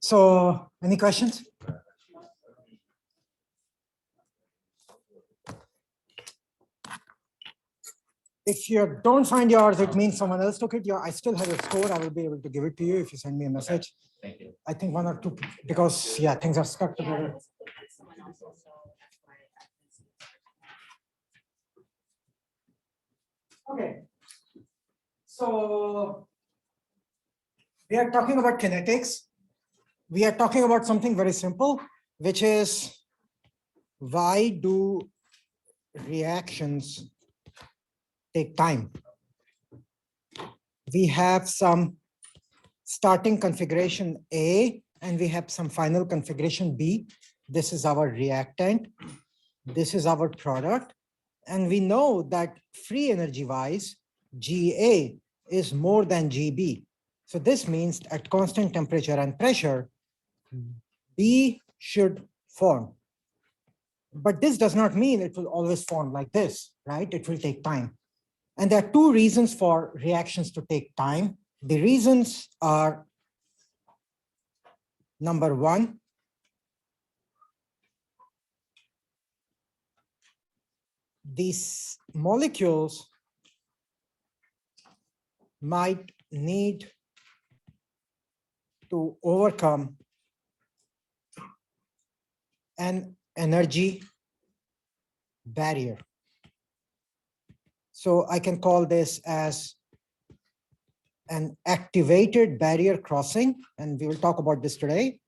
So any questions? If you don't find yours, it means someone else took it. I still have your score. I will be able to give it to you if you send me a message. Thank you. I think one or two, because yeah, things are stuck together. Okay. So we are talking about kinetics. We are talking about something very simple, which is why do reactions take time? We have some starting configuration A and we have some final configuration B. This is our reactant. This is our product. And we know that free energy wise, GA is more than GB. So this means at constant temperature and pressure, B should form. But this does not mean it will always form like this, right? It will take time. And there are two reasons for reactions to take time. The reasons are, number one, these molecules might need to overcome an energy barrier. So I can call this as an activated barrier crossing, and we will talk about this today.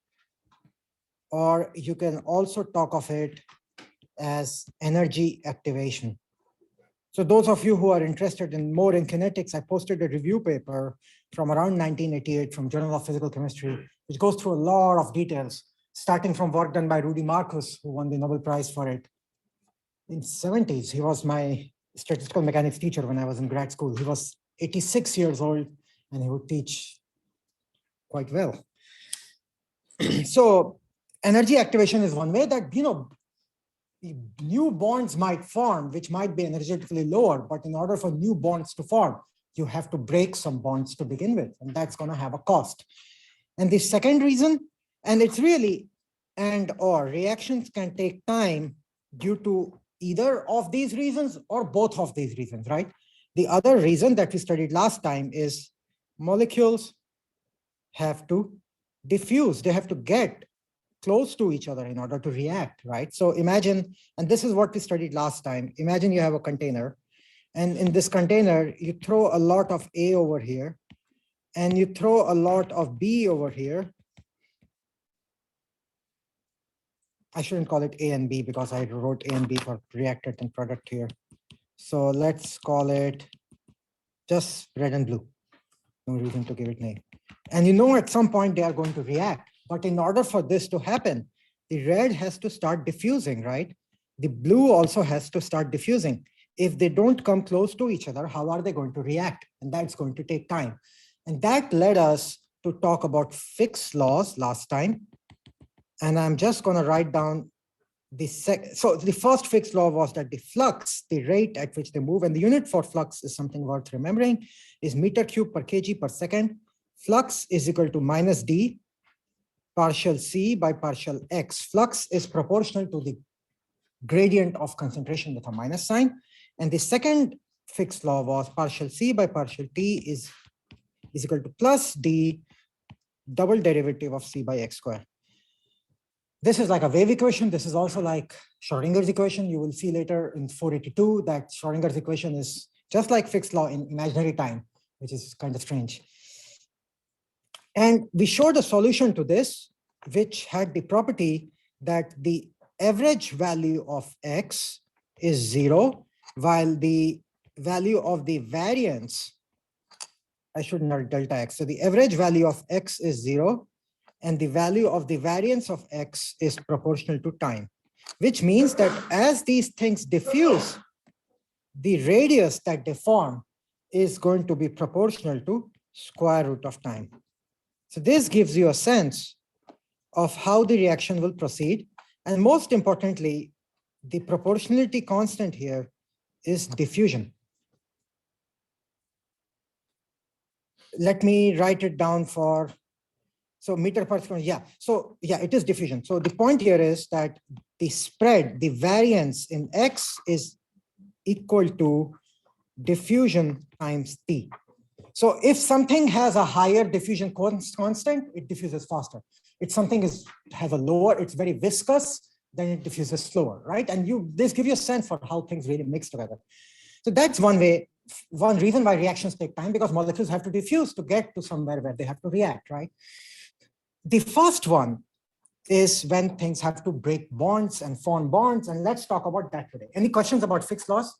Or you can also talk of it as energy activation. So those of you who are interested in more in kinetics, I posted a review paper from around 1988 from Journal of Physical Chemistry, which goes through a lot of details, starting from work done by Rudy Marcus, who won the Nobel Prize for it in the 70s. He was my statistical mechanics teacher when I was in grad school. He was 86 years old and he would teach quite well. So energy activation is one way that, new bonds might form, which might be energetically lower, but in order for new bonds to form, you have to break some bonds to begin with, and that's going to have a cost. And the second reason, and it's really and/or reactions can take time due to either of these reasons or both of these reasons, right? The other reason that we studied last time is molecules have to diffuse, they have to get close to each other in order to react, right? So imagine, and this is what we studied last time, imagine you have a container, and in this container, you throw a lot of A over here, and you throw a lot of B over here. I shouldn't call it A and B because I wrote A and B for reactant and product here. So let's call it just red and blue. No reason to give it name. And at some point they are going to react. But in order for this to happen, the red has to start diffusing, right? The blue also has to start diffusing. If they don't come close to each other, how are they going to react? And that's going to take time. And that led us to talk about Fick's laws last time. And I'm just going to write down so the first Fick's law was that the flux, the rate at which they move, and the unit for flux is something worth remembering, is meter cube per kg per second. Flux is equal to minus d partial c by partial x. Flux is proportional to the gradient of concentration with a minus sign. And the second Fick's law was partial c by partial t is equal to plus d double derivative of c by x square. This is like a wave equation. This is also like Schrodinger's equation. You will see later in 482 that Schrodinger's equation is just like Fick's law in imaginary time, which is kind of strange. And we showed a solution to this, which had the property that the average value of x is 0, while the value of the variance, I shouldn't write delta x. So the average value of x is 0, and the value of the variance of x is proportional to time, which means that as these things diffuse, the radius that they form is going to be proportional to square root of time. So this gives you a sense of how the reaction will proceed. And most importantly, the proportionality constant here is diffusion. Let me write it down for So meter per second, yeah. So yeah, it is diffusion. So the point here is that the spread, the variance in X is equal to diffusion times T. So if something has a higher diffusion constant, it diffuses faster. If something has a lower, it's very viscous, then it diffuses slower, right? And this gives you a sense for how things really mix together. So that's one way, one reason why reactions take time, because molecules have to diffuse to get to somewhere where they have to react, right? The first one is when things have to break bonds and form bonds, and let's talk about that today. Any questions about Fick's laws?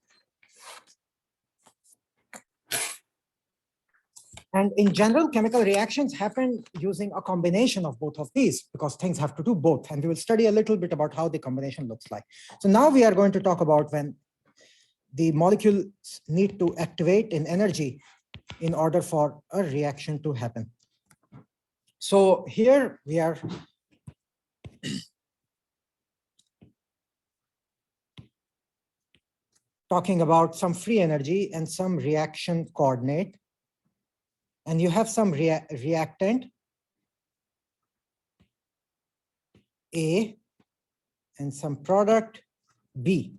And in general, chemical reactions happen using a combination of both of these because things have to do both. And we will study a little bit about how the combination looks like. So now we are going to talk about when the molecules need to activate in energy in order for a reaction to happen. So here we are talking about some free energy and some reaction coordinate. And you have some reactant A and some product B.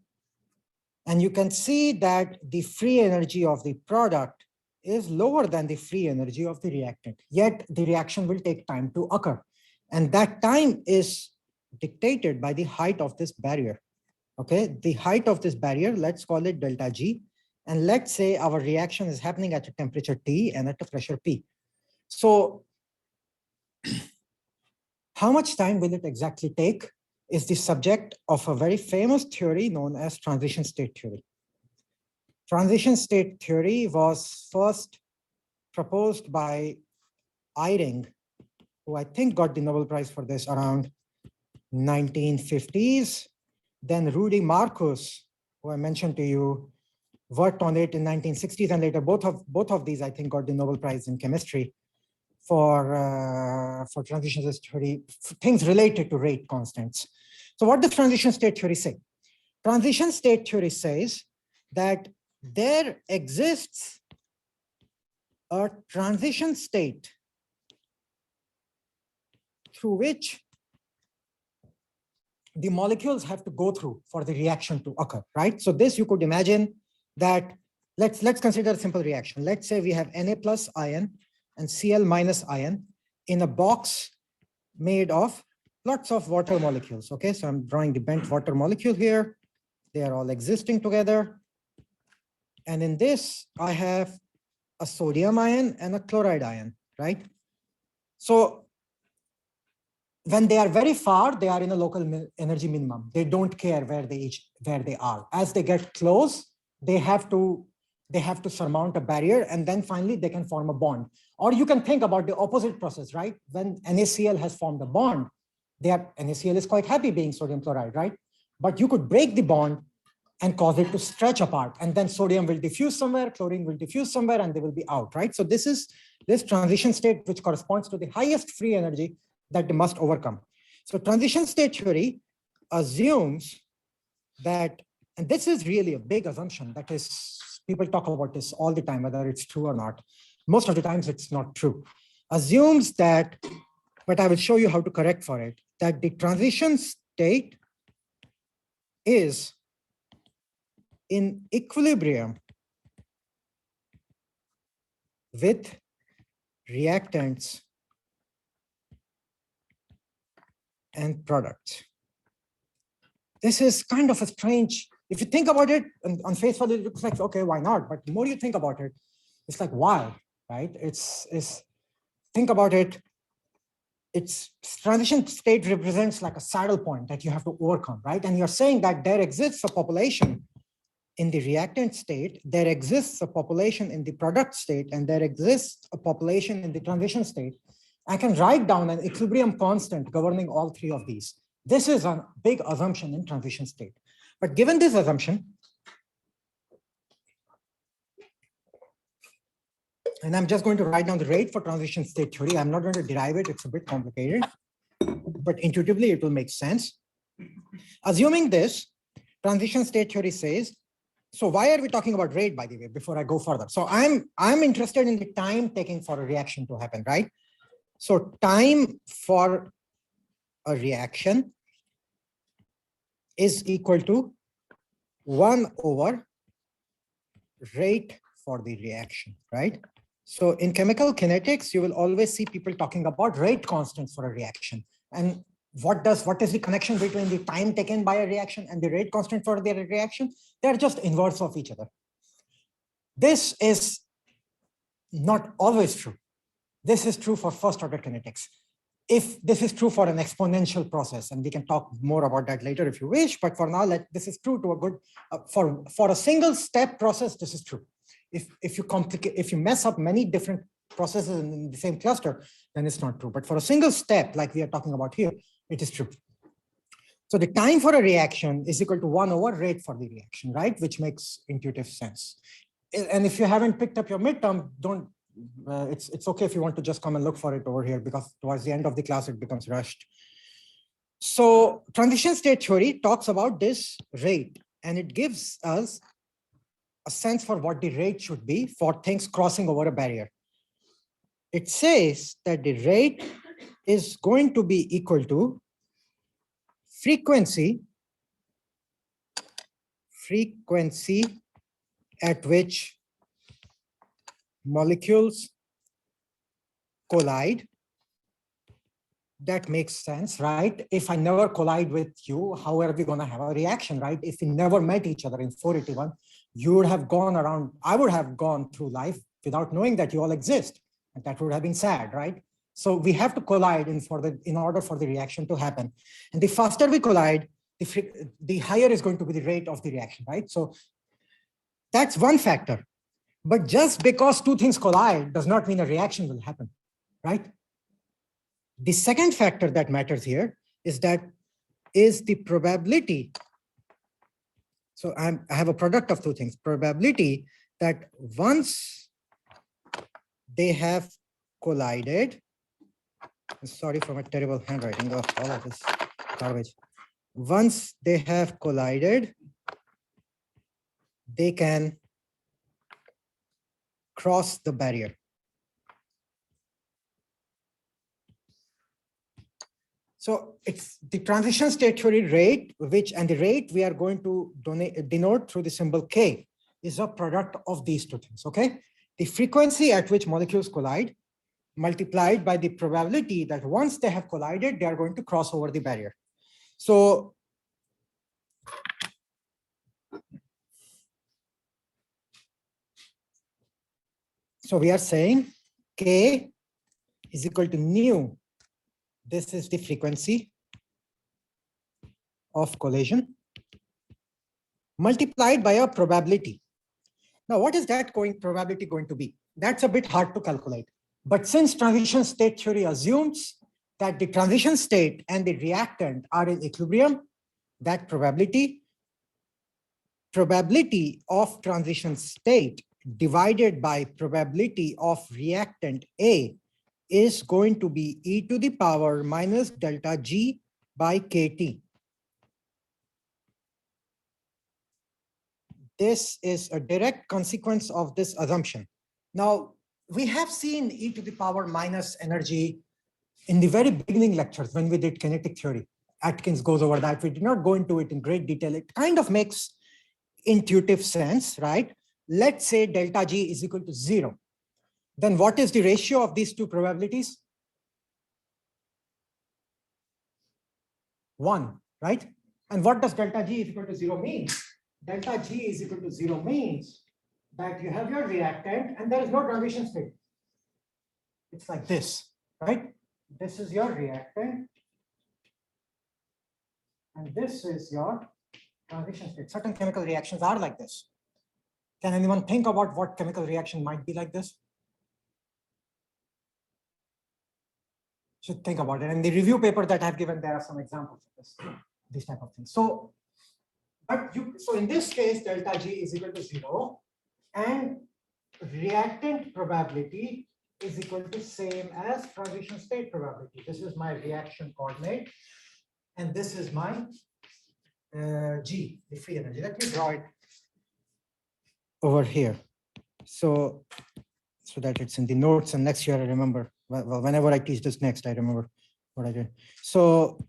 And you can see that the free energy of the product is lower than the free energy of the reactant, yet the reaction will take time to occur. And that time is dictated by the height of this barrier. Okay, the height of this barrier, let's call it delta G. And let's say our reaction is happening at a temperature T and at a pressure P. So how much time will it exactly take is the subject of a very famous theory known as transition state theory. Transition state theory was first proposed by Eyring, who I think got the Nobel Prize for this around 1950s. Then Rudy Marcus, who I mentioned to you, worked on it in 1960s, and later both of these I think got the Nobel Prize in chemistry for transition state theory, things related to rate constants. So what does transition state theory say? Transition state theory says that there exists a transition state through which the molecules have to go through for the reaction to occur, right? So this you could imagine that, let's consider a simple reaction. Let's say we have Na plus ion and Cl minus ion in a box made of lots of water molecules. Okay, so I'm drawing the bent water molecule here. They are all existing together. And in this, I have a sodium ion and a chloride ion, right? So when they are very far, they are in a local energy minimum. They don't care where they are. As they get close, they have to surmount a barrier, and then finally they can form a bond. Or you can think about the opposite process, right? When NaCl has formed a bond, NaCl is quite happy being sodium chloride, right? But you could break the bond and cause it to stretch apart, and then sodium will diffuse somewhere, chlorine will diffuse somewhere, and they will be out, right? So this is this transition state which corresponds to the highest free energy that they must overcome. So transition state theory assumes that, and this is really a big assumption, that is, people talk about this all the time, whether it's true or not. Most of the times it's not true. Assumes that, but I will show you how to correct for it, that the transition state is in equilibrium with reactants and products. This is kind of a strange, if you think about it on face value, it looks like, okay, why not? But the more you think about it, it's like, why, right? Think about it. Its transition state represents like a saddle point that you have to overcome, right? And you're saying that there exists a population in the reactant state, there exists a population in the product state, and there exists a population in the transition state. I can write down an equilibrium constant governing all three of these. This is a big assumption in transition state. But given this assumption, and I'm just going to write down the rate for transition state theory. I'm not going to derive it. It's a bit complicated, but intuitively it will make sense. Assuming this, transition state theory says, so why are we talking about rate, by the way, before I go further? So I'm interested in the time taking for a reaction to happen, right? So time for a reaction is equal to 1 over rate for the reaction, right? So in chemical kinetics, you will always see people talking about rate constants for a reaction. And what is the connection between the time taken by a reaction and the rate constant for the reaction? They're just inverse of each other. This is not always true. This is true for first order kinetics. If this is true for an exponential process, and we can talk more about that later if you wish, but for now, this is true to a good, for a single step process, this is true. If you mess up many different processes in the same cluster, then it's not true. But for a single step, like we are talking about here, it is true. So the time for a reaction is equal to 1 over rate for the reaction, right? Which makes intuitive sense. And if you haven't picked up your midterm, don't, it's okay if you want to just come and look for it over here, because towards the end of the class, it becomes rushed. So transition state theory talks about this rate, and it gives us a sense for what the rate should be for things crossing over a barrier. It says that the rate is going to be equal to frequency at which molecules collide. That makes sense, right? If I never collide with you, how are we going to have a reaction, right? If we never met each other in 481, you would have gone around, I would have gone through life without knowing that you all exist. And that would have been sad, right? So we have to collide in order for the reaction to happen. And the faster we collide, the higher is going to be the rate of the reaction, right? So that's one factor. But just because two things collide does not mean a reaction will happen, right? The second factor that matters here is the probability. So I have a product of two things. Probability that once they have collided, sorry for my terrible handwriting, all of this garbage. Once they have collided, they can cross the barrier. So it's the transition state theory rate, and the rate we are going to denote through the symbol K is a product of these two things, okay? The frequency at which molecules collide multiplied by the probability that once they have collided, they are going to cross over the barrier. So we are saying K is equal to nu. This is the frequency of collision multiplied by a probability. Now, what is that probability going to be? That's a bit hard to calculate. But since transition state theory assumes that the transition state and the reactant are in equilibrium, that probability of transition state divided by probability of reactant A is going to be e to the power minus delta G by KT. This is a direct consequence of this assumption. Now, we have seen e to the power minus energy in the very beginning lectures when we did kinetic theory. Atkins goes over that. We did not go into it in great detail. It kind of makes intuitive sense, right? Let's say delta G is equal to 0. Then what is the ratio of these two probabilities? 1, right? And what does delta G is equal to 0 mean? Delta G is equal to 0 means that you have your reactant and there is no transition state. It's like this, right? This is your reactant and this is your transition state. Certain chemical reactions are like this. Can anyone think about what chemical reaction might be like this? Should think about it. And the review paper that I've given, there are some examples of this type of thing. So, so in this case, delta G is equal to 0 and reactant probability is equal to same as transition state probability. This is my reaction coordinate and this is my G, the free energy. Let me draw it over here. So that it's in the notes and next year I remember Well, whenever I teach this next, I remember what I did. So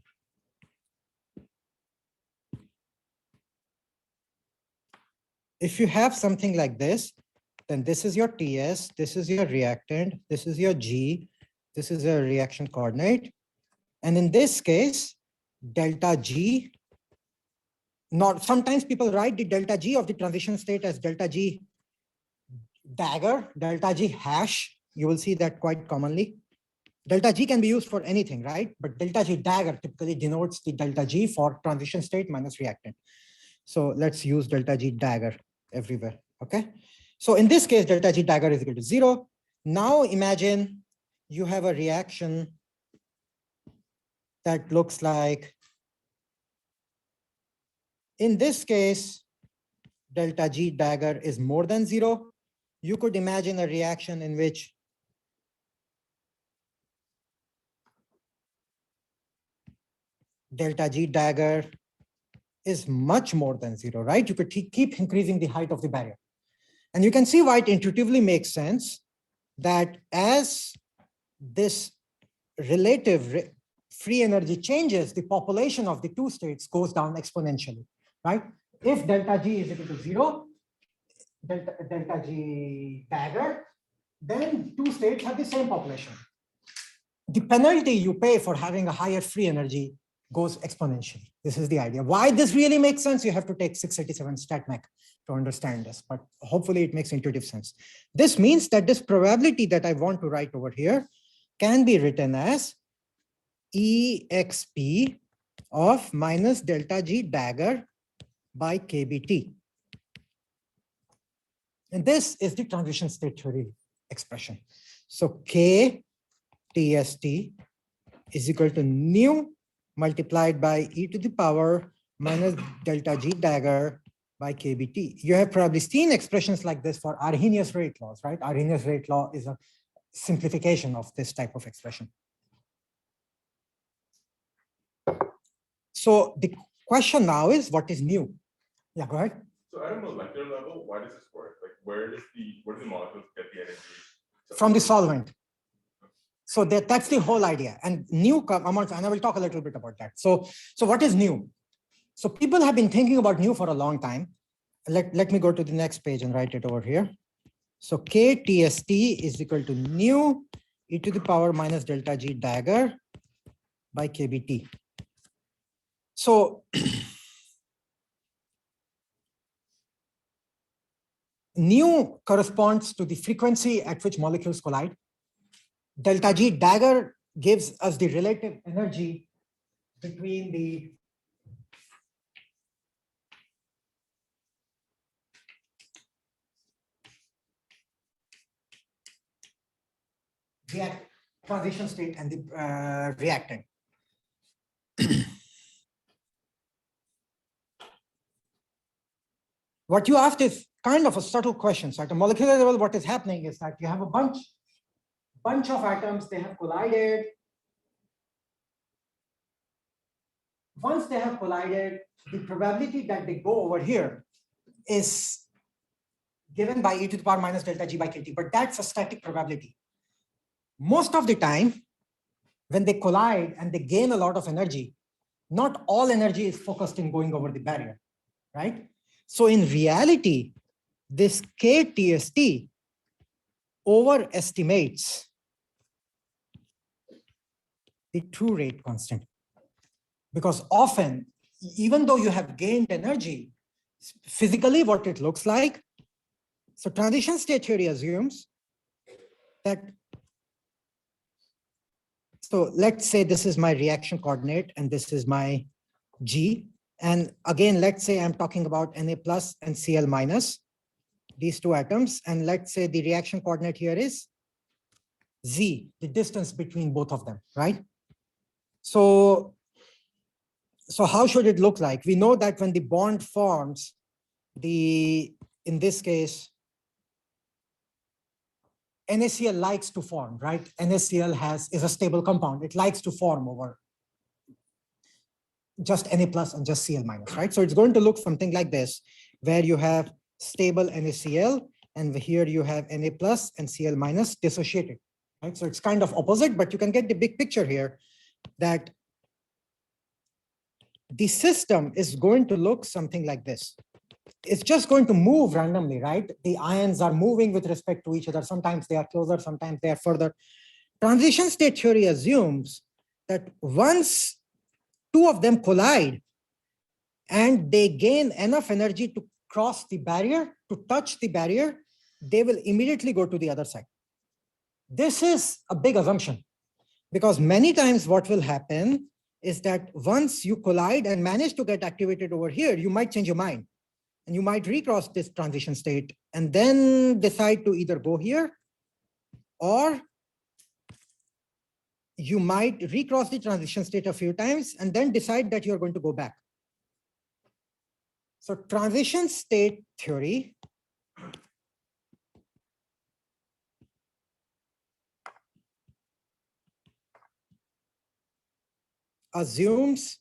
if you have something like this, then this is your TS, this is your reactant, this is your G, this is your reaction coordinate. And in this case, delta G, not sometimes people write the delta G of the transition state as delta G dagger, delta G hash. You will see that quite commonly. Delta G can be used for anything, right? But delta G dagger typically denotes the delta G for transition state minus reactant. So let's use delta G dagger everywhere, okay? So in this case, delta G dagger is equal to 0. Now imagine you have a reaction that looks like, in this case, delta G dagger is more than 0. You could imagine a reaction in which delta G dagger is much more than 0, right? You could keep increasing the height of the barrier. And you can see why it intuitively makes sense that as this relative free energy changes, the population of the two states goes down exponentially, right? If delta G is equal to 0, delta G dagger, then two states have the same population. The penalty you pay for having a higher free energy goes exponentially. This is the idea. Why this really makes sense, you have to take 687 StatMech to understand this, but hopefully it makes intuitive sense. This means that this probability that I want to write over here can be written as EXP of minus delta G dagger by KBT. And this is the transition state theory expression. So K TST is equal to nu multiplied by e to the power minus delta G dagger by KBT. You have probably seen expressions like this for Arrhenius rate laws, right? Arrhenius rate law is a simplification of this type of expression. So the question now is, what is nu? Yeah, go ahead. So at a molecular level, why does this work? Like, where do the molecules get the energy? From the solvent. So that's the whole idea. And nu amounts, and I will talk a little bit about that. So what is nu? So people have been thinking about nu for a long time. Let me go to the next page and write it over here. So KTST is equal to nu e to the power minus delta G dagger by KBT. So nu corresponds to the frequency at which molecules collide. Delta G dagger gives us the relative energy between the transition state and the reactant. What you asked is kind of a subtle question. So at a molecular level, what is happening is that you have a bunch of atoms, they have collided. Once they have collided, the probability that they go over here is given by e to the power minus delta G by KT, but that's a static probability. Most of the time, when they collide and they gain a lot of energy, not all energy is focused in going over the barrier, right? So in reality, this KTST overestimates the true rate constant. Because often, even though you have gained energy, physically what it looks like, so transition state theory assumes that, so let's say this is my reaction coordinate and this is my G. And again, let's say I'm talking about Na plus and Cl minus, these two atoms. And let's say the reaction coordinate here is Z, the distance between both of them, right? So how should it look like? We know that when the bond forms, in this case, NaCl likes to form, right? NaCl is a stable compound. It likes to form over just Na plus and just Cl minus, right? So it's going to look something like this, where you have stable NaCl, and here you have Na plus and Cl minus dissociated. right? So it's kind of opposite, but you can get the big picture here that the system is going to look something like this. It's just going to move randomly, right? The ions are moving with respect to each other. Sometimes they are closer, sometimes they are further. Transition state theory assumes that once two of them collide and they gain enough energy to cross the barrier, to touch the barrier, they will immediately go to the other side. This is a big assumption because many times what will happen is that once you collide and manage to get activated over here, you might change your mind and you might recross this transition state and then decide to either go here or you might recross the transition state a few times and then decide that you're going to go back. So transition state theory assumes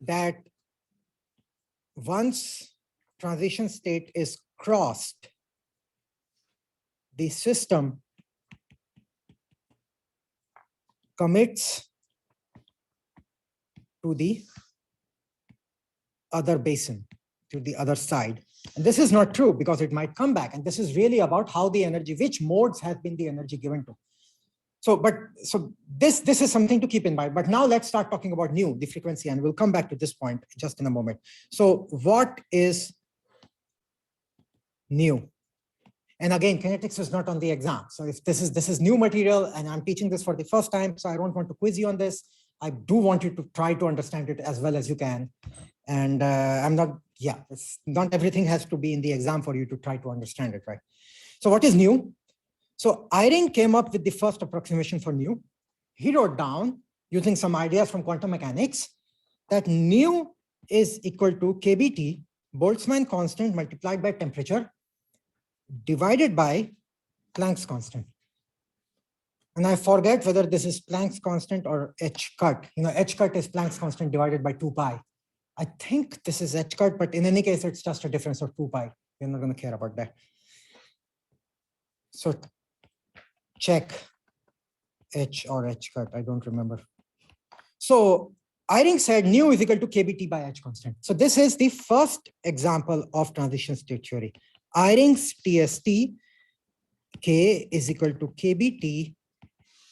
that once transition state is crossed, the system commits to the other basin, to the other side. And this is not true because it might come back. And this is really about how the energy, which modes has been the energy given to. So this is something to keep in mind. But now let's start talking about nu, the frequency, and we'll come back to this point just in a moment. So what is nu? And again, kinetics is not on the exam. So if this is new material and I'm teaching this for the first time, so I don't want to quiz you on this. I do want you to try to understand it as well as you can. And I'm not, it's not everything has to be in the exam for you to try to understand it, right? So what is nu? So Eyring came up with the first approximation for nu. He wrote down, using some ideas from quantum mechanics, that nu is equal to kBT, Boltzmann constant multiplied by temperature, divided by Planck's constant. And I forget whether this is Planck's constant or h cut. You know, h cut is Planck's constant divided by 2 pi. I think this is h cut, but in any case, it's just a difference of 2 pi. We're not going to care about that. So check h or h cut. I don't remember. So Eyring said nu is equal to kBT by h constant. So this is the first example of transition state theory. Eyring's TST, K is equal to kBT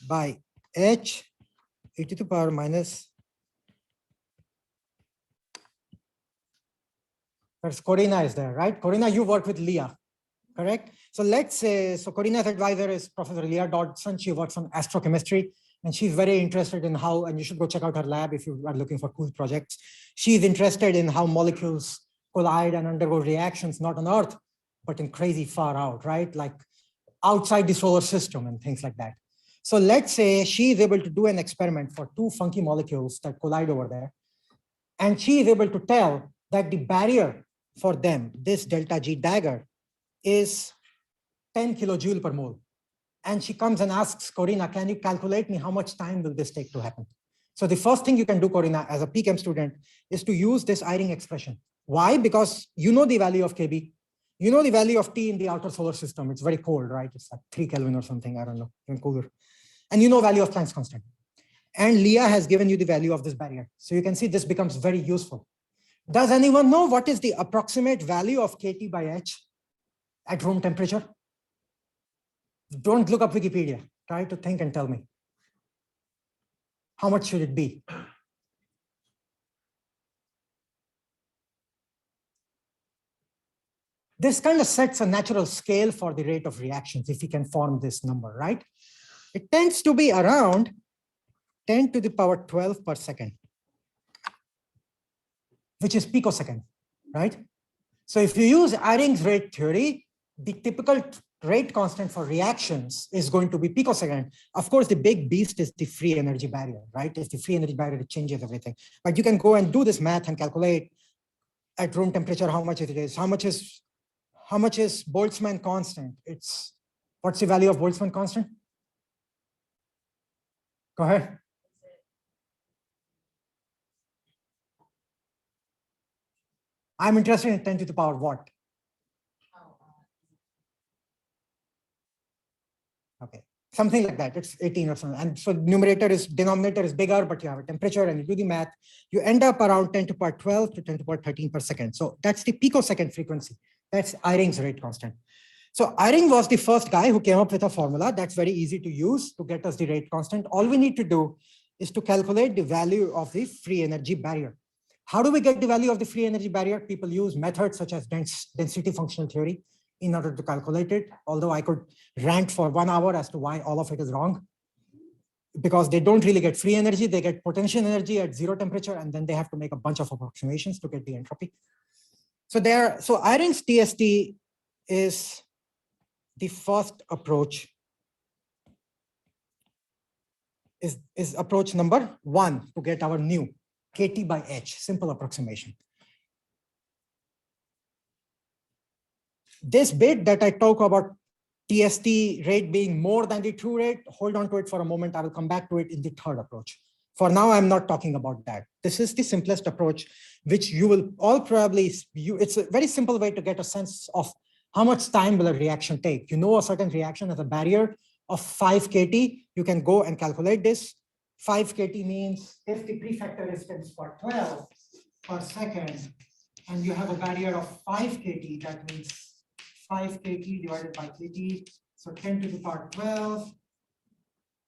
by h e to the power minus. First, Corina is there, right? Corina, you work with Leah, correct? So let's say, so Corina's advisor is Professor Leah Dodson. She works on astrochemistry and she's very interested in how, and you should go check out her lab if you are looking for cool projects. She's interested in how molecules collide and undergo reactions, not on Earth, but in crazy far out, right? Like outside the solar system and things like that. So let's say she is able to do an experiment for two funky molecules that collide over there. And she is able to tell that the barrier for them, this delta G dagger, is 10 kilojoule per mole. And she comes and asks Corina, can you calculate me how much time will this take to happen? So the first thing you can do, Corina, as a PChem student, is to use this Eyring expression. Why? Because you know the value of Kb. You know the value of T in the outer solar system. It's very cold, right? It's like 3 Kelvin or something, I don't know, even cooler. And you know value of Planck's constant. And Leah has given you the value of this barrier. So you can see this becomes very useful. Does anyone know what is the approximate value of KT by H at room temperature? Don't look up Wikipedia. Try to think and tell me. How much should it be? This kind of sets a natural scale for the rate of reactions if we can form this number, right? It tends to be around 10 to the power 12 per second, which is picosecond, right? So if you use Eyring's rate theory, the typical rate constant for reactions is going to be picosecond. Of course, the big beast is the free energy barrier, right? It's the free energy barrier that changes everything. But you can go and do this math and calculate at room temperature how much it is. How much is Boltzmann constant? It's what's the value of Boltzmann constant? Go ahead. I'm interested in 10 to the power what? Okay, something like that. It's 18 or something. And so denominator is bigger, but you have a temperature and you do the math. You end up around 10 to the power 12 to 10 to the power 13 per second. So that's the picosecond frequency. That's Eyring's rate constant. So Eyring was the first guy who came up with a formula that's very easy to use to get us the rate constant. All we need to do is to calculate the value of the free energy barrier. How do we get the value of the free energy barrier? People use methods such as density functional theory in order to calculate it, although I could rant for 1 hour as to why all of it is wrong. Because they don't really get free energy, they get potential energy at 0 temperature, and then they have to make a bunch of approximations to get the entropy. So Eyring's TST is the first approach, is approach number 1 to get our new KT by H, simple approximation. This bit that I talk about TST rate being more than the true rate, hold on to it for a moment. I will come back to it in the third approach. For now, I'm not talking about that. This is the simplest approach, which you will all probably, it's a very simple way to get a sense of how much time will a reaction take. You know a certain reaction has a barrier of 5 KT. You can go and calculate this. 5 KT means if the prefactor is 10 to the power 12 per second, and you have a barrier of 5 KT, that means 5 KT divided by KT. So 10 to the power 12,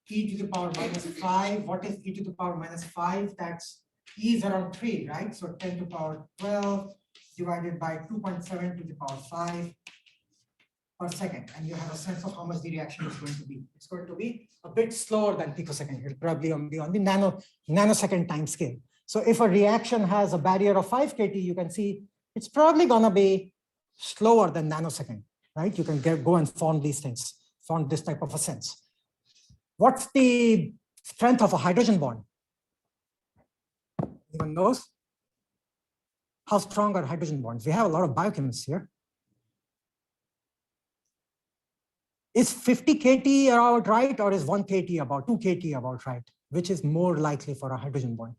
e to the power minus 5. What is e to the power minus 5? That's e is around 3, right? So 10 to the power 12 divided by 2.7 to the power 5 per second. And you have a sense of how much the reaction is going to be. It's going to be a bit slower than picosecond. It'll probably be on the nanosecond time scale. So if a reaction has a barrier of 5 KT, you can see it's probably going to be slower than nanosecond, right? You can go and form these things, form this type of a sense. What's the strength of a hydrogen bond? Anyone knows? How strong are hydrogen bonds? We have a lot of biochemists here. Is 50 KT about right, or is 1 KT about 2 KT about right? Which is more likely for a hydrogen bond?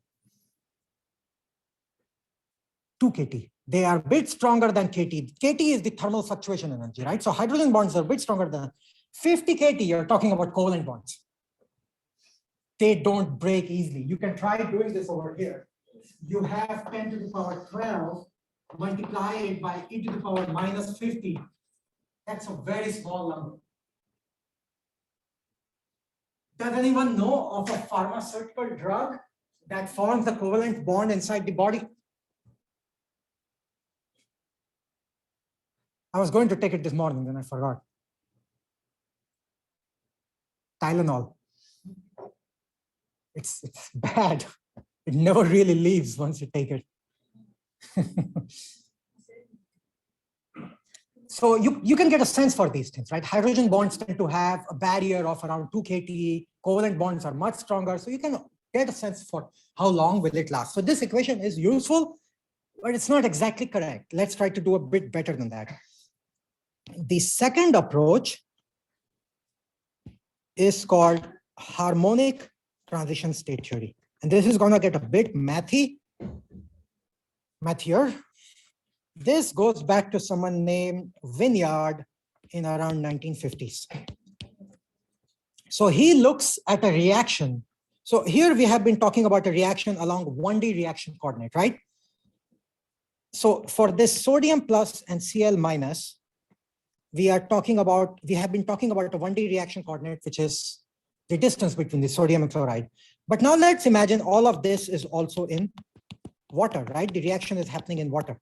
2 KT. They are a bit stronger than KT. KT is the thermal fluctuation energy, right? So hydrogen bonds are a bit stronger than 50 KT. You're talking about covalent bonds. They don't break easily. You can try doing this over here. You have 10 to the power 12, multiply it by e to the power minus 50. That's a very small number. Does anyone know of a pharmaceutical drug that forms a covalent bond inside the body? I was going to take it this morning, then I forgot. Tylenol. It's bad. It never really leaves once you take it. So you can get a sense for these things, right? Hydrogen bonds tend to have a barrier of around 2 KT. Covalent bonds are much stronger. So you can get a sense for how long will it last. So this equation is useful, but it's not exactly correct. Let's try to do a bit better than that. The second approach is called harmonic transition state theory. And this is going to get a bit mathier. This goes back to someone named Vineyard in around 1950s. So he looks at a reaction. So here we have been talking about a reaction along 1D reaction coordinate, right? So for this sodium plus and Cl minus, we have been talking about a 1D reaction coordinate, which is the distance between the sodium and chloride. But now let's imagine all of this is also in water, right? The reaction is happening in water.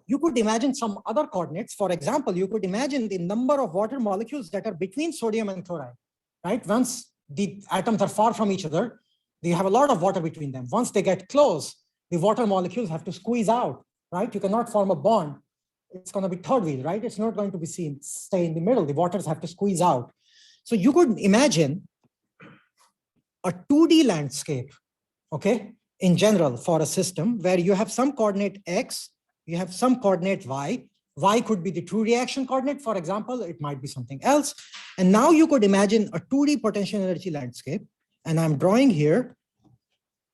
You could imagine some other coordinates. For example, you could imagine the number of water molecules that are between sodium and chloride, right? Once the atoms are far from each other, you have a lot of water between them. Once they get close, the water molecules have to squeeze out, right? You cannot form a bond. It's going to be third wheel, right? It's not going to be stay in the middle. The waters have to squeeze out. So you could imagine a 2D landscape, okay, in general for a system where you have some coordinate X, you have some coordinate Y. Y could be the true reaction coordinate, for example, it might be something else. And now you could imagine a 2D potential energy landscape. And I'm drawing here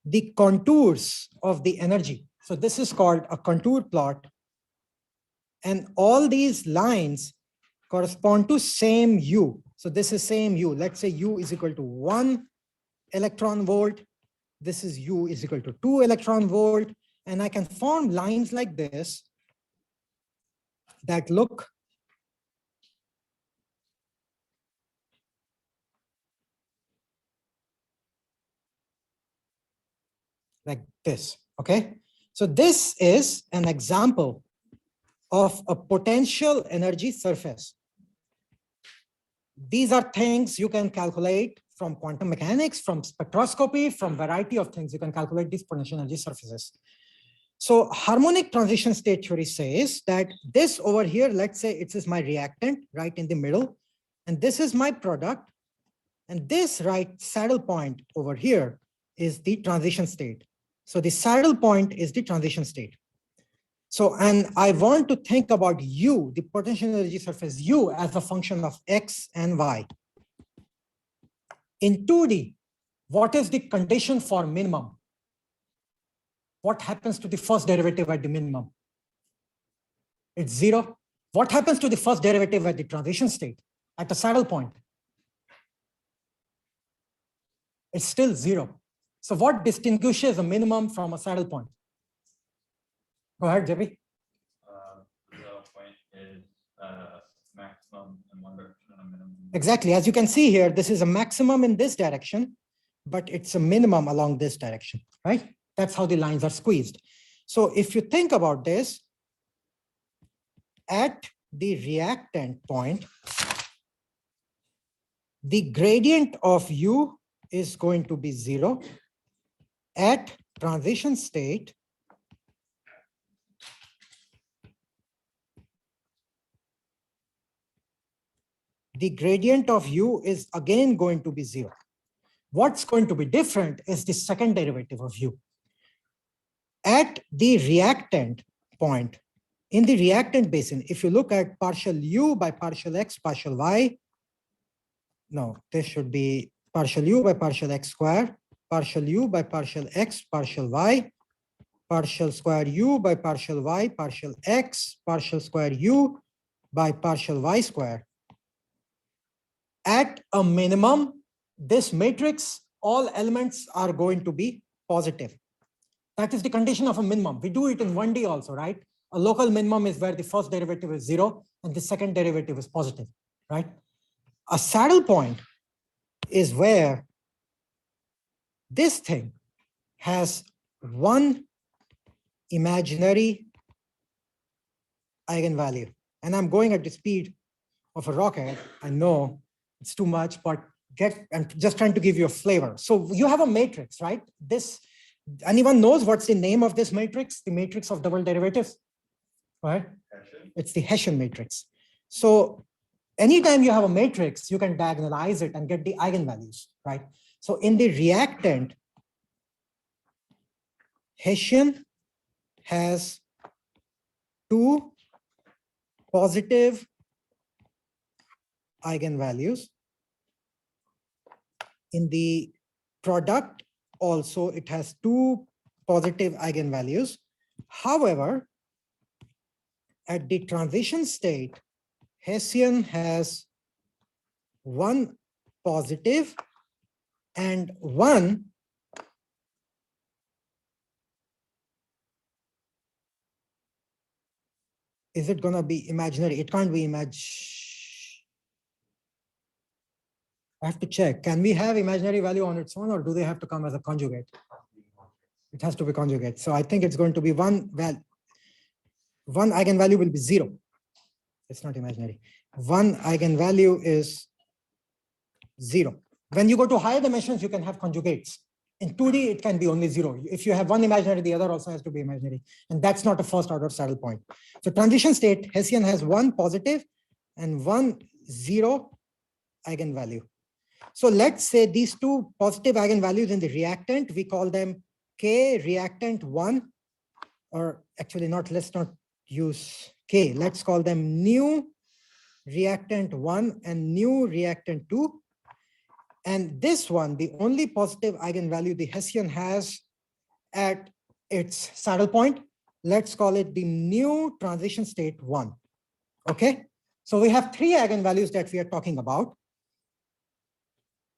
the contours of the energy. So this is called a contour plot. And all these lines correspond to same U. So this is same U. Let's say U is equal to 1 electron volt. This is U is equal to 2 electron volt. And I can form lines like this that look like this, okay? So this is an example of a potential energy surface. These are things you can calculate from quantum mechanics, from spectroscopy, from variety of things. You can calculate these potential energy surfaces. So harmonic transition state theory says that this over here, let's say it is my reactant right in the middle, and this is my product. And this right saddle point over here is the transition state. So the saddle point is the transition state. So, and I want to think about U, the potential energy surface U, as a function of X and Y. In 2D, what is the condition for minimum? What happens to the first derivative at the minimum? It's 0. What happens to the first derivative at the transition state, at the saddle point? It's still 0. So what distinguishes a minimum from a saddle point? Go ahead, JB. The point is maximum in one direction and a minimum. Exactly. As you can see here, this is a maximum in this direction, but it's a minimum along this direction, right? That's how the lines are squeezed. So if you think about this, at the reactant point, the gradient of U is going to be 0. At transition state, the gradient of U is again going to be 0. What's going to be different is the second derivative of U. At the reactant point, in the reactant basin, if you look at partial U by partial X, partial Y, no, this should be partial U by partial X square, partial U by partial X, partial Y, partial square U by partial Y, partial X, partial square U by partial Y square. At a minimum, this matrix, all elements are going to be positive. That is the condition of a minimum. We do it in 1D also, right? A local minimum is where the first derivative is 0 and the second derivative is positive, right? A saddle point is where this thing has one imaginary eigenvalue. And I'm going at the speed of a rocket. I know it's too much, but I'm just trying to give you a flavor. So you have a matrix, right? This, anyone knows what's the name of this matrix? The matrix of double derivatives, right? It's the Hessian matrix. So anytime you have a matrix, you can diagonalize it and get the eigenvalues, right? So in the reactant, Hessian has two positive eigenvalues. In the product also, it has two positive eigenvalues. However, at the transition state, Hessian has one positive and one is it going to be imaginary? It can't be I have to check. Can we have imaginary value on its own, or do they have to come as a conjugate? It has to be conjugate. So I think it's going to be one eigenvalue will be 0. It's not imaginary. One eigenvalue is 0. When you go to higher dimensions, you can have conjugates. In 2D, it can be only 0. If you have one imaginary, the other also has to be imaginary. And that's not a first order saddle point. So transition state, Hessian has one positive and one 0 eigenvalue. So let's say these two positive eigenvalues in the reactant, we call them K reactant 1, or actually not, let's not use K. Let's call them new reactant 1 and new reactant 2. And this one, the only positive eigenvalue the Hessian has at its saddle point, let's call it the new transition state 1. Okay, so we have three eigenvalues that we are talking about.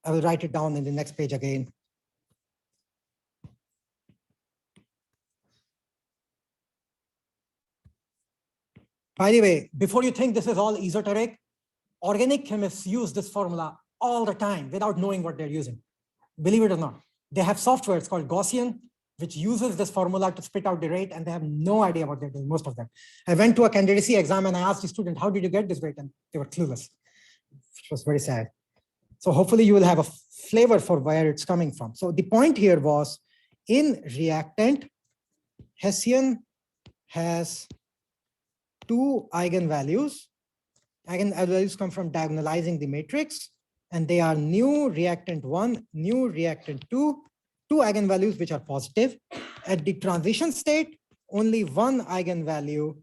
I will write it down in the next page again. By the way, before you think this is all esoteric, organic chemists use this formula all the time without knowing what they're using. Believe it or not. They have software, it's called Gaussian, which uses this formula to spit out the rate, and they have no idea what they're doing, most of them. I went to a candidacy exam and I asked the student, how did you get this rate? And they were clueless, which was very sad. So hopefully you will have a flavor for where it's coming from. So the point here was, in reactant, Hessian has two eigenvalues. Eigenvalues come from diagonalizing the matrix, and they are new reactant 1, new reactant 2, two eigenvalues which are positive. At the transition state, only one eigenvalue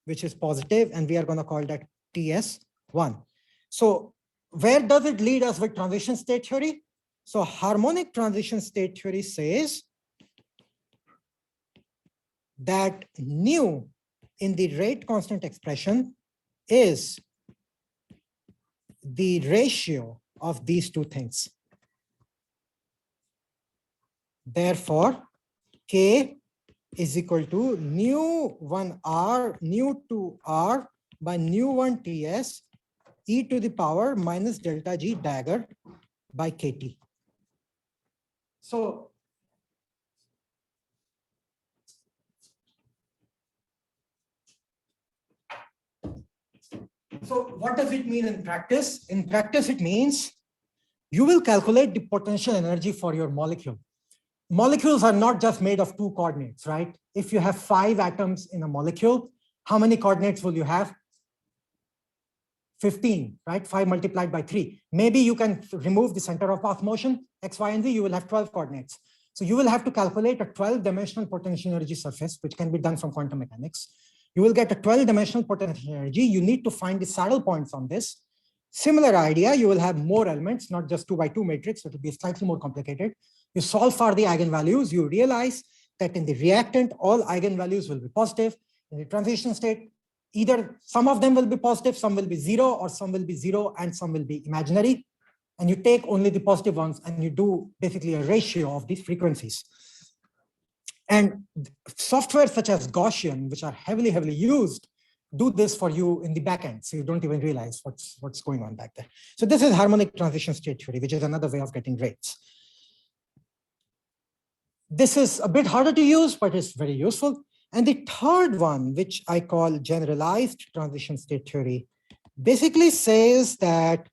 which is positive, and we are going to call that TS1. So where does it lead us with transition state theory? So harmonic transition state theory says that nu in the rate constant expression is the ratio of these two things. Therefore, K is equal to nu 1R, nu 2R by nu 1 TS e to the power minus delta G dagger by KT. So what does it mean in practice? In practice, it means you will calculate the potential energy for your molecule. Molecules are not just made of two coordinates, right? If you have 5 atoms in a molecule, how many coordinates will you have? 15, right? 5 multiplied by 3. Maybe you can remove the center of mass motion, X, Y, and Z, you will have 12 coordinates. So you will have to calculate a 12-dimensional potential energy surface, which can be done from quantum mechanics. You will get a 12-dimensional potential energy. You need to find the saddle points on this. Similar idea, you will have more elements, not just 2 by 2 matrix, so it will be slightly more complicated. You solve for the eigenvalues, you realize that in the reactant, all eigenvalues will be positive. In the transition state, either some of them will be positive, some will be 0, or some will be 0 and some will be imaginary. And you take only the positive ones and you do basically a ratio of these frequencies. And software such as Gaussian, which are heavily used, do this for you in the backend. So you don't even realize what's going on back there. So this is harmonic transition state theory, which is another way of getting rates. This is a bit harder to use, but it's very useful. And the third one, which I call generalized transition state theory, basically says that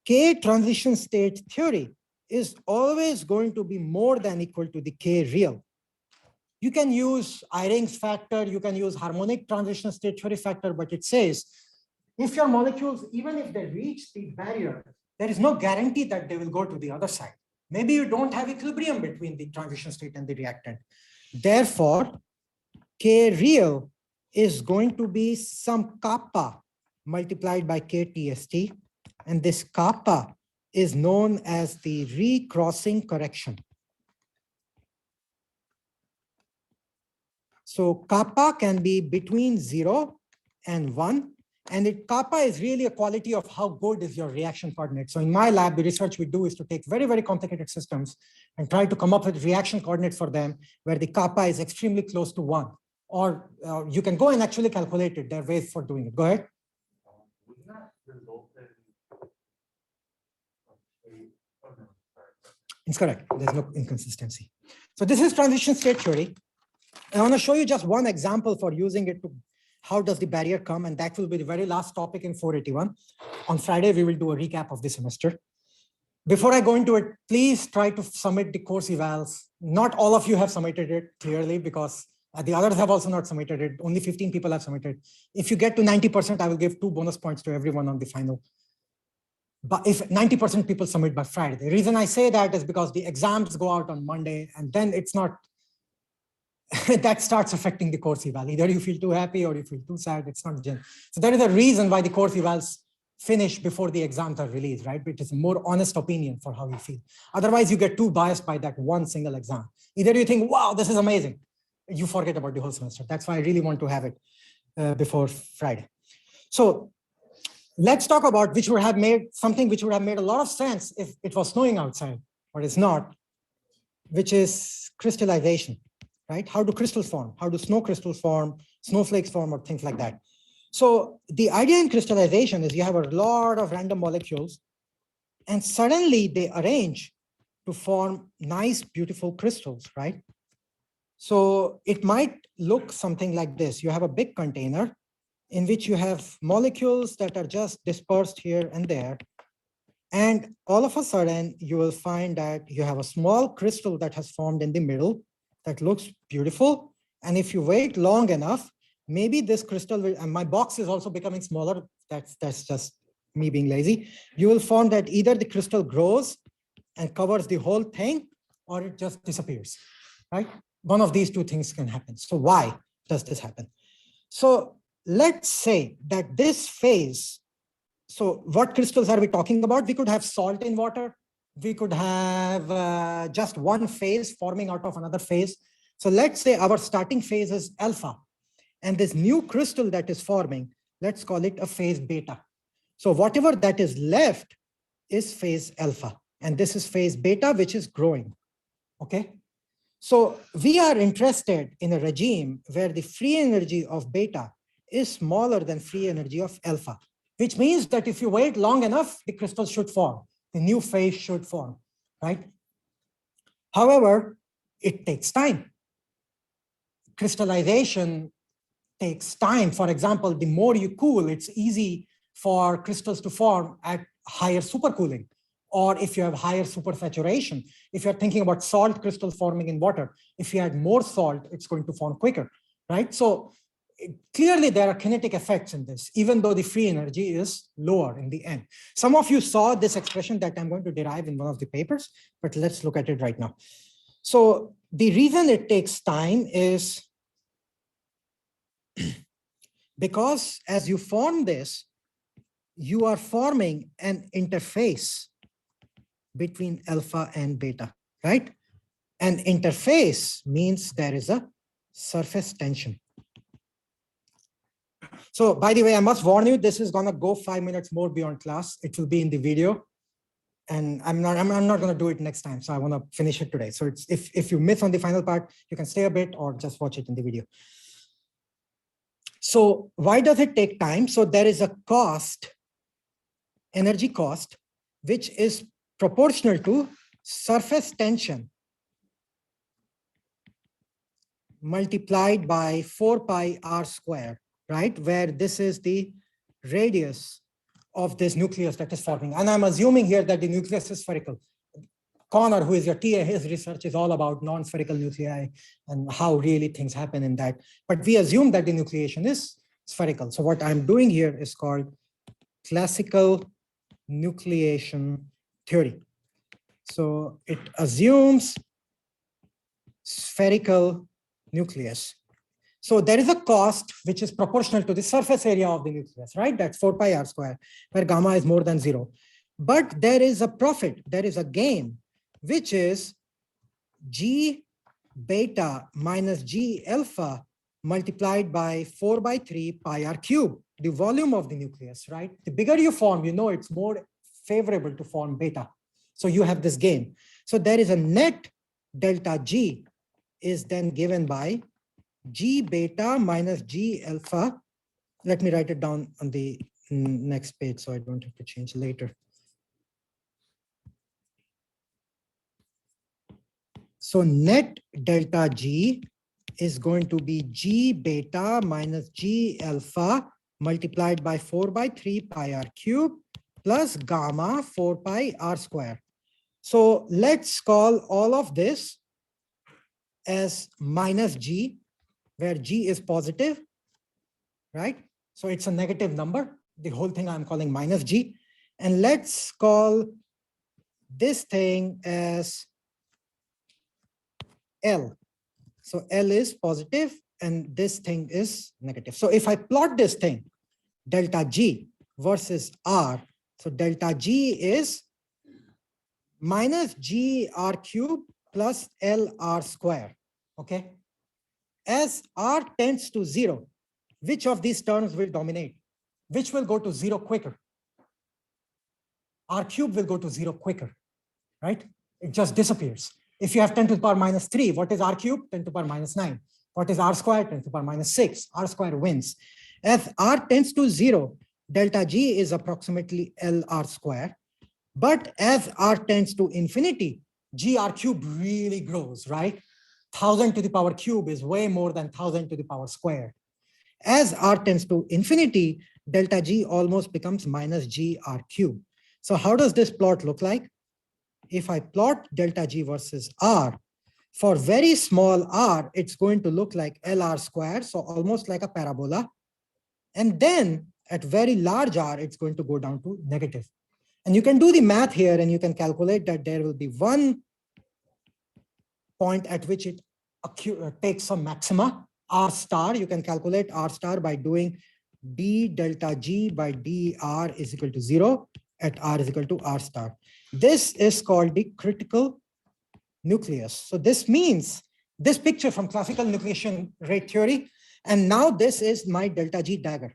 K transition state theory is always going to be more than equal to the K real. You can use Eyring's factor, you can use harmonic transition state theory factor, but it says if your molecules, even if they reach the barrier, there is no guarantee that they will go to the other side. Maybe you don't have equilibrium between the transition state and the reactant. Therefore, K real is going to be some kappa multiplied by KTST, and this kappa is known as the recrossing correction. So kappa can be between 0 and 1, and kappa is really a quality of how good is your reaction coordinate. So in my lab, the research we do is to take very complicated systems and try to come up with reaction coordinates for them where the kappa is extremely close to 1. Or you can go and actually calculate it. There are ways for doing it. Go ahead. Wouldn't that result in? It's correct. There's no inconsistency. So this is transition state theory. I want to show you just one example for using it to how does the barrier come, and that will be the very last topic in 481. On Friday, we will do a recap of the semester. Before I go into it, please try to submit the course evals. Not all of you have submitted it clearly because the others have also not submitted it. Only 15 people have submitted. If you get to 90%, I will give 2 bonus points to everyone on the final. But if 90% people submit by Friday, the reason I say that is because the exams go out on Monday, and then it's not, that starts affecting the course eval. Either you feel too happy or you feel too sad. It's not gen. So there is a reason why the course evals finish before the exams are released, right? It is a more honest opinion for how you feel. Otherwise, you get too biased by that one single exam. Either you think, wow, this is amazing. You forget about the whole semester. That's why I really want to have it before Friday. So let's talk about which would have made something which would have made a lot of sense if it was snowing outside, but it's not, which is crystallization, right? How do crystals form? How do snow crystals form, snowflakes form, or things like that? So the idea in crystallization is you have a lot of random molecules and suddenly they arrange to form nice, beautiful crystals, right? So it might look something like this. You have a big container in which you have molecules that are just dispersed here and there. And all of a sudden, you will find that you have a small crystal that has formed in the middle that looks beautiful. And if you wait long enough, maybe this crystal will, and my box is also becoming smaller. That's just me being lazy. You will find that either the crystal grows and covers the whole thing, or it just disappears, right? One of these two things can happen. So why does this happen? So let's say that this phase, so what crystals are we talking about? We could have salt in water. We could have just one phase forming out of another phase. So let's say our starting phase is alpha. And this new crystal that is forming, let's call it a phase beta. So whatever that is left is phase alpha. And this is phase beta, which is growing. Okay. So we are interested in a regime where the free energy of beta is smaller than free energy of alpha, which means that if you wait long enough, the crystal should form, the new phase should form, right? However, it takes time. Crystallization takes time. For example, the more you cool, it's easy for crystals to form at higher supercooling. Or if you have higher supersaturation, if you're thinking about salt crystals forming in water, if you add more salt, it's going to form quicker, right? So clearly there are kinetic effects in this, even though the free energy is lower in the end. Some of you saw this expression that I'm going to derive in one of the papers, but let's look at it right now. So the reason it takes time is because as you form this, you are forming an interface between alpha and beta, right? An interface means there is a surface tension. So by the way, I must warn you, this is gonna go 5 minutes more beyond class. It will be in the video. And I'm not gonna do it next time. So I wanna finish it today. So it's, if you miss on the final part, you can stay a bit or just watch it in the video. So why does it take time? So there is a cost, energy cost, which is proportional to surface tension multiplied by 4 pi r square, right? Where this is the radius of this nucleus that is forming. And I'm assuming here that the nucleus is spherical. Connor, who is your TA, his research is all about non-spherical nuclei and how really things happen in that. But we assume that the nucleation is spherical. So what I'm doing here is called classical nucleation theory. So it assumes spherical nucleus. So there is a cost which is proportional to the surface area of the nucleus, right? That's 4 pi r square, where gamma is more than 0. But there is a profit, there is a gain, which is G beta minus G alpha multiplied by 4 by 3 pi r cube, the volume of the nucleus, right? The bigger you form, you know it's more favorable to form beta. So you have this gain. So there is a net delta G is then given by G beta minus G alpha. Let me write it down on the next page so I don't have to change later. So net delta G is going to be G beta minus G alpha multiplied by 4 by 3 pi r cube plus gamma 4 pi r square. So let's call all of this as minus G, where G is positive, right? So it's a negative number. The whole thing I'm calling minus G. And let's call this thing as L. So L is positive and this thing is negative. So if I plot this thing, delta G versus R, so delta G is minus G R cube plus L R square, okay? As R tends to 0, which of these terms will dominate? Which will go to 0 quicker? R cube will go to 0 quicker, right? It just disappears. If you have 10 to the power minus 3, what is R cube? 10 to the power minus 9. What is R squared? 10 to the power minus 6. R square wins. As R tends to 0, delta G is approximately LR square. But as R tends to infinity, GR cube really grows, right? 1000 to the power cube is way more than 1000 to the power squared. As R tends to infinity, delta G almost becomes minus GR cube. So how does this plot look like? If I plot delta G versus R, for very small r, it's going to look like LR squared, so almost like a parabola. And then at very large r, it's going to go down to negative. And you can do the math here and you can calculate that there will be one point at which it takes some maxima, r star. You can calculate r star by doing d delta G by dr is equal to 0 at r is equal to r star. This is called the critical nucleus. So this means this picture from classical nucleation rate theory, and now this is my delta G dagger.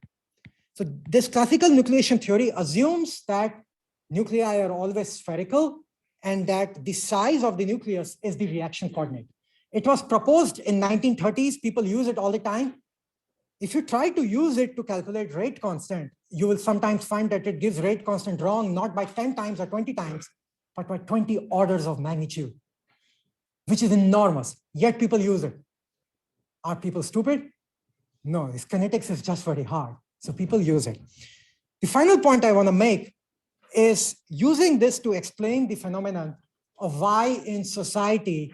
So this classical nucleation theory assumes that nuclei are always spherical and that the size of the nucleus is the reaction coordinate. It was proposed in 1930s. People use it all the time. If you try to use it to calculate rate constant, you will sometimes find that it gives rate constant wrong, not by 10 times or 20 times, but by 20 orders of magnitude, which is enormous, yet people use it. Are people stupid? No, this kinetics is just very hard, so people use it. The final point I want to make is using this to explain the phenomenon of why in society,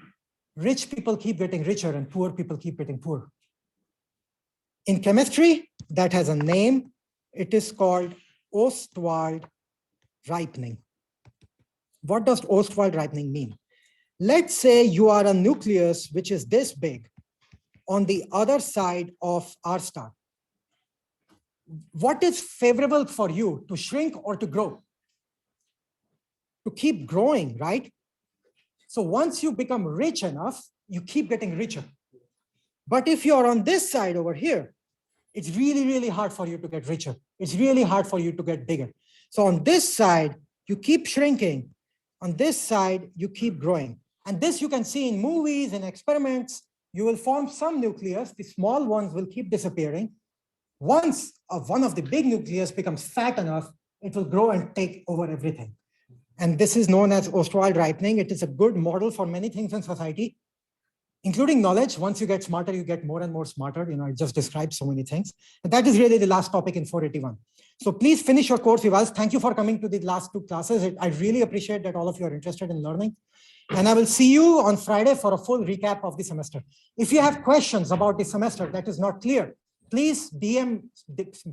rich people keep getting richer and poor people keep getting poorer. In chemistry, that has a name. It is called Ostwald ripening. What does Ostwald ripening mean? Let's say you are a nucleus which is this big on the other side of R star. What is favorable for you, to shrink or to grow? To keep growing, right? So once you become rich enough, you keep getting richer. But if you're on this side over here, it's really, really hard for you to get richer. It's really hard for you to get bigger. So on this side, you keep shrinking. On this side, you keep growing. And this you can see in movies and experiments. You will form some nucleus. The small ones will keep disappearing. Once one of the big nucleus becomes fat enough, it will grow and take over everything. And this is known as Ostwald ripening. It is a good model for many things in society, including knowledge. Once you get smarter, you get more and more smarter. You know, it just describes so many things. And that is really the last topic in 481. So please finish your course, Vivas. Thank you for coming to the last two classes. I really appreciate that all of you are interested in learning. And I will see you on Friday for a full recap of the semester. If you have questions about the semester that is not clear, please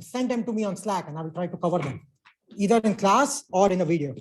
send them to me on Slack and I will try to cover them, either in class or in a video.